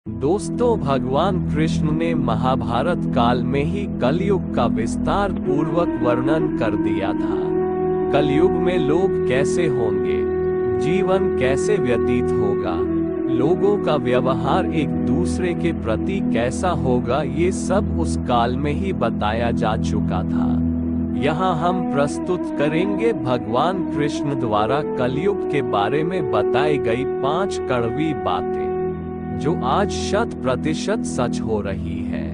दोस्तों, भगवान कृष्ण ने महाभारत काल में ही कलयुग का विस्तार पूर्वक वर्णन कर दिया था। कलयुग में लोग कैसे होंगे, जीवन कैसे व्यतीत होगा, लोगों का व्यवहार एक दूसरे के प्रति कैसा होगा, ये सब उस काल में ही बताया जा चुका था। यहाँ हम प्रस्तुत करेंगे भगवान कृष्ण द्वारा कलयुग के बारे में बताई गई 5 कड़वी बातें, जो आज 100% सच हो रही है।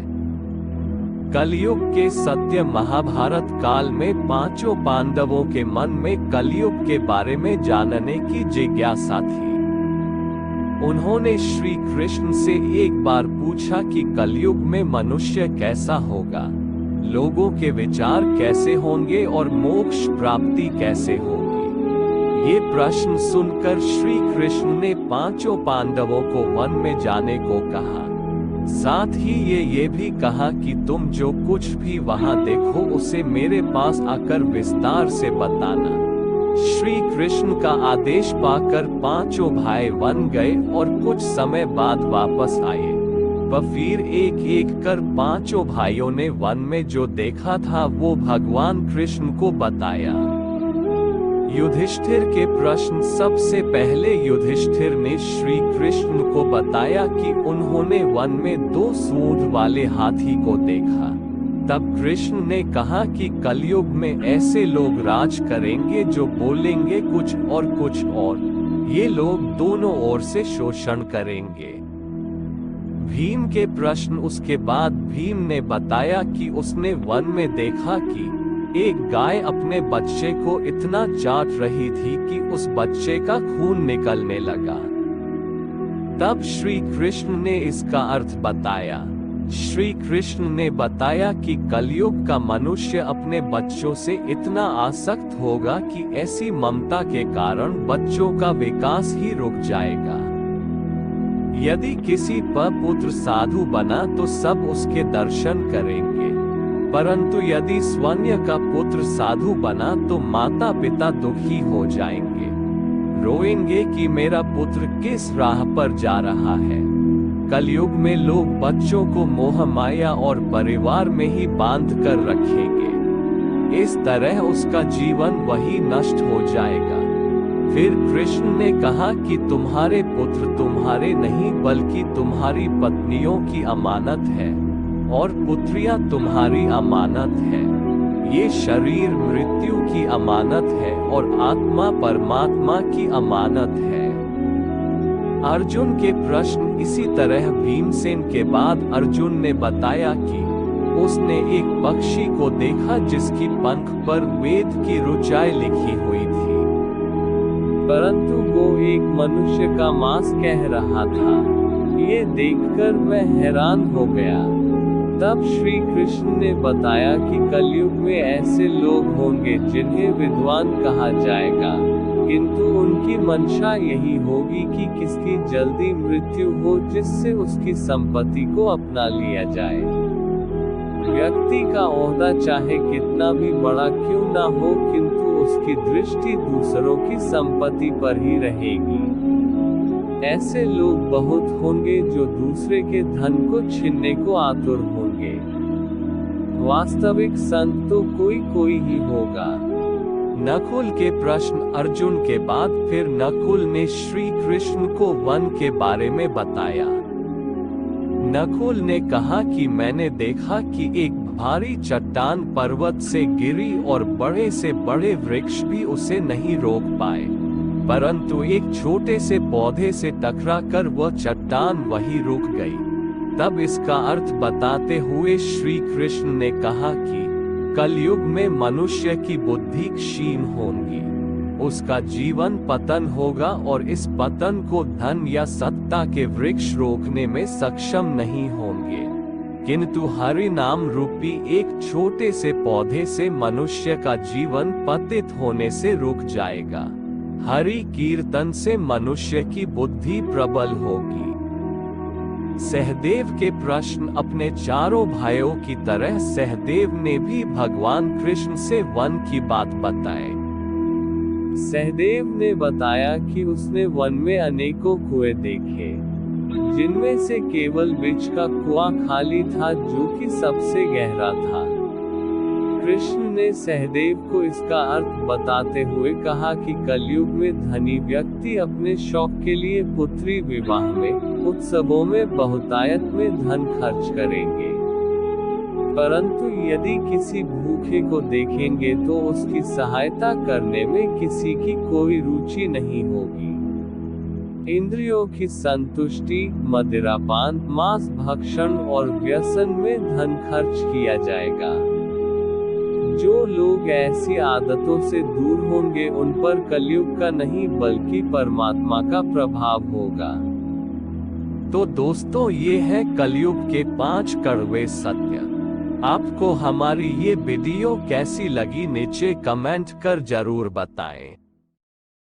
कलयुग के सत्य। महाभारत काल में 5 पांडवों के मन में कलयुग के बारे में जानने की जिज्ञासा थी। उन्होंने श्री कृष्ण से एक बार पूछा कि कलयुग में मनुष्य कैसा होगा, लोगों के विचार कैसे होंगे और मोक्ष प्राप्ति कैसे होगी। ये प्रश्न सुनकर श्री कृष्ण ने 5 पांडवों को वन में जाने को कहा। साथ ही ये भी कहा कि तुम जो कुछ भी वहां देखो उसे मेरे पास आकर विस्तार से बताना। श्री कृष्ण का आदेश पाकर 5 भाई वन गए और कुछ समय बाद वापस आए। फिर एक एक कर 5 भाइयों ने वन में जो देखा था वो भगवान कृष्ण को बताया। युधिष्ठिर के प्रश्न। सबसे पहले युधिष्ठिर ने श्री कृष्ण को बताया कि उन्होंने वन में 2 सूंड वाले हाथी को देखा। तब कृष्ण ने कहा कि कलयुग में ऐसे लोग राज करेंगे जो बोलेंगे कुछ और ये लोग दोनों ओर से शोषण करेंगे। भीम के प्रश्न। उसके बाद भीम ने बताया कि उसने वन में देखा कि एक गाय अपने बच्चे को इतना चाट रही थी कि उस बच्चे का खून निकलने लगा। तब श्री कृष्ण ने इसका अर्थ बताया। श्री कृष्ण ने बताया कि कलयुग का मनुष्य अपने बच्चों से इतना आसक्त होगा कि ऐसी ममता के कारण बच्चों का विकास ही रुक जाएगा। यदि किसी पुत्र साधु बना तो सब उसके दर्शन करेंगे, परंतु यदि स्वयं का पुत्र साधु बना तो माता पिता दुखी हो जाएंगे, रोएंगे कि मेरा पुत्र किस राह पर जा रहा है। कलयुग में लोग बच्चों को मोह माया और परिवार में ही बांध कर रखेंगे। इस तरह उसका जीवन वही नष्ट हो जाएगा। फिर कृष्ण ने कहा कि तुम्हारे पुत्र तुम्हारे नहीं बल्कि तुम्हारी पत्नियों की अमानत है और पुत्रियां तुम्हारी अमानत है। ये शरीर मृत्यु की अमानत है और आत्मा परमात्मा की अमानत है। अर्जुन के प्रश्न। इसी तरह भीमसेन के बाद अर्जुन ने बताया कि उसने एक पक्षी को देखा जिसकी पंख पर वेद की ऋचाएं लिखी हुई थी, परंतु वो एक मनुष्य का मांस कह रहा था। ये देखकर मैं हैरान हो गया। तब श्री कृष्ण ने बताया कि कलयुग में ऐसे लोग होंगे जिन्हें विद्वान कहा जाएगा, किंतु उनकी मंशा यही होगी कि किसकी जल्दी मृत्यु हो जिससे उसकी संपत्ति को अपना लिया जाए। व्यक्ति का ओहदा चाहे कितना भी बड़ा क्यों ना हो, किंतु उसकी दृष्टि दूसरों की संपत्ति पर ही रहेगी। ऐसे लोग बहुत होंगे जो दूसरे के धन को छीनने को आतुर होंगे। वास्तविक संत तो कोई ही होगा। नकुल के प्रश्न। अर्जुन के बाद फिर नकुल ने श्री कृष्ण को वन के बारे में बताया। नकुल ने कहा कि मैंने देखा कि एक भारी चट्टान पर्वत से गिरी और बड़े से बड़े वृक्ष भी उसे नहीं रोक पाए, परंतु एक छोटे से पौधे से टकराकर वह चट्टान वहीं रुक गई। तब इसका अर्थ बताते हुए श्री कृष्ण ने कहा कि कलयुग में मनुष्य की बुद्धि क्षीण होगी, उसका जीवन पतन होगा और इस पतन को धन या सत्ता के वृक्ष रोकने में सक्षम नहीं होंगे, किंतु हरि नाम रूपी एक छोटे से पौधे से मनुष्य का जीवन पतित होने से रुक जाएगा। हरि कीर्तन से मनुष्य की बुद्धि प्रबल होगी। सहदेव के प्रश्न। अपने 4 भाइयों की तरह सहदेव ने भी भगवान कृष्ण से वन की बात बताई। सहदेव ने बताया कि उसने वन में अनेकों कुएं देखे, जिनमें से केवल बीच का कुआं खाली था जो कि सबसे गहरा था। कृष्ण ने सहदेव को इसका अर्थ बताते हुए कहा कि कलयुग में धनी व्यक्ति अपने शौक के लिए पुत्री विवाह में, उत्सवों में बहुतायत में धन खर्च करेंगे, परंतु यदि किसी भूखे को देखेंगे तो उसकी सहायता करने में किसी की कोई रुचि नहीं होगी। इंद्रियों की संतुष्टि, मदिरापान, मांस भक्षण और व्यसन में धन खर्च किया जाएगा। जो लोग ऐसी आदतों से दूर होंगे उन पर कलयुग का नहीं बल्कि परमात्मा का प्रभाव होगा। तो दोस्तों, ये है कलयुग के 5 कड़वे सत्य। आपको हमारी ये वीडियो कैसी लगी नीचे कमेंट कर जरूर बताएं।